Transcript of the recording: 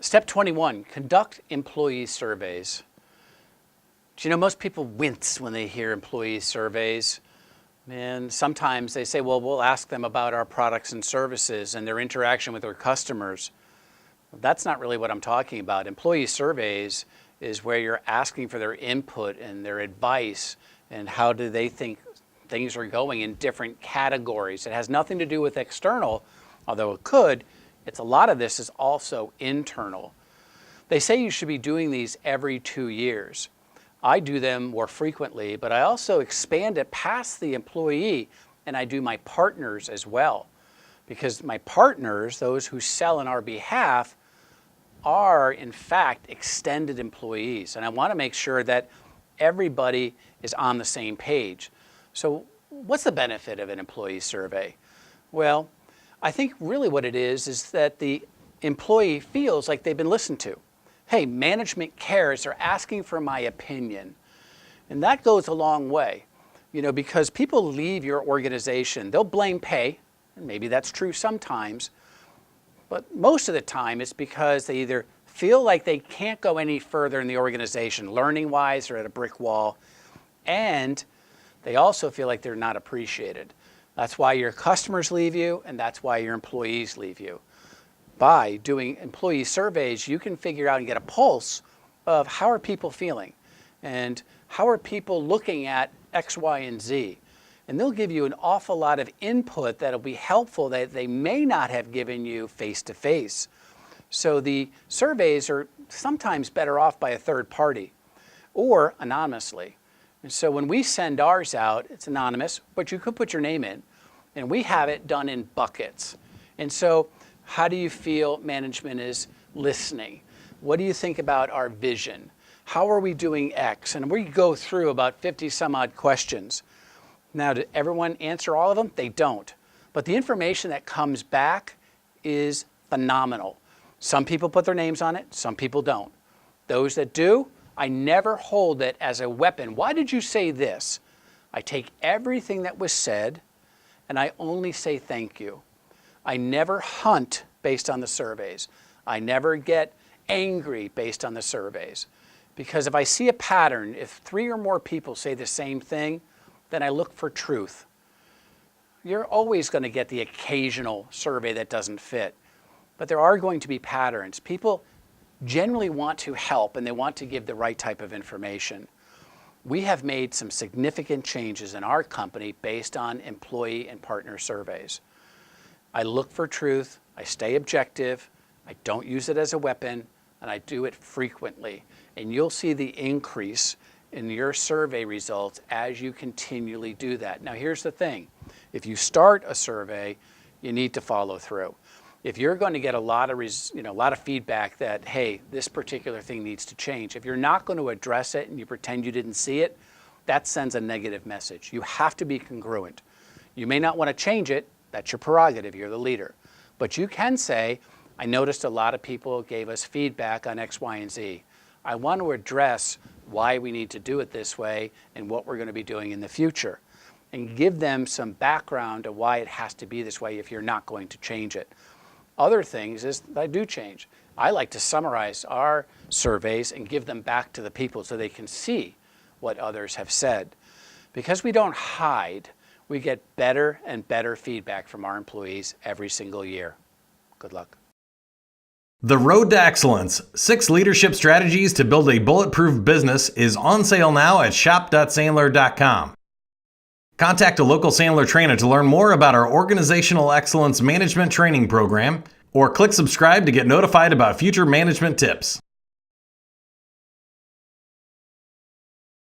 Step 21, conduct employee surveys. Do you know most people wince when they hear employee surveys? And sometimes they say, well, we'll ask them about our products and services and their interaction with their customers. That's not really what I'm talking about. Employee surveys is where you're asking for their input and their advice and how do they think things are going in different categories. It has nothing to do with external, although it could. A lot of this is also internal. They say you should be doing these every 2 years. I do them more frequently, but I also expand it past the employee and I do my partners as well. Because my partners, those who sell on our behalf, are in fact extended employees. And I want to make sure that everybody is on the same page. So what's the benefit of an employee survey? Well, I think really what it is that the employee feels like they've been listened to. Hey, management cares, they're asking for my opinion. And that goes a long way, because people leave your organization, they'll blame pay, and maybe that's true sometimes, but most of the time it's because they either feel like they can't go any further in the organization, learning-wise, they're at a brick wall, and they also feel like they're not appreciated. That's why your customers leave you, and that's why your employees leave you. By doing employee surveys, you can figure out and get a pulse of how are people feeling and how are people looking at X, Y, and Z. And they'll give you an awful lot of input that'll be helpful that they may not have given you face-to-face. So the surveys are sometimes better off by a third party or anonymously. And so when we send ours out, it's anonymous, but you could put your name in. And we have it done in buckets. And so how do you feel management is listening? What do you think about our vision? How are we doing X? And we go through about 50 some odd questions. Now, did everyone answer all of them? They don't. But the information that comes back is phenomenal. Some people put their names on it, some people don't. Those that do, I never hold it as a weapon. Why did you say this? I take everything that was said and I only say thank you. I never hunt based on the surveys. I never get angry based on the surveys. Because if I see a pattern, if 3 or more people say the same thing, then I look for truth. You're always going to get the occasional survey that doesn't fit. But there are going to be patterns. People generally want to help and they want to give the right type of information. We have made some significant changes in our company based on employee and partner surveys. I look for truth, I stay objective, I don't use it as a weapon, and I do it frequently. And you'll see the increase in your survey results as you continually do that. Now here's the thing, if you start a survey, you need to follow through. If you're going to get a lot of feedback that, hey, this particular thing needs to change, if you're not going to address it and you pretend you didn't see it, that sends a negative message. You have to be congruent. You may not want to change it, that's your prerogative, you're the leader. But you can say, I noticed a lot of people gave us feedback on X, Y, and Z. I want to address why we need to do it this way and what we're going to be doing in the future. And give them some background to why it has to be this way if you're not going to change it. Other things is that I do change. I like to summarize our surveys and give them back to the people so they can see what others have said. Because we don't hide, we get better and better feedback from our employees every single year. Good luck. The Road to Excellence, 6 leadership strategies to build a bulletproof business is on sale now at shop.sandler.com. Contact a local Sandler trainer to learn more about our Organizational Excellence Management Training Program, or click subscribe to get notified about future management tips.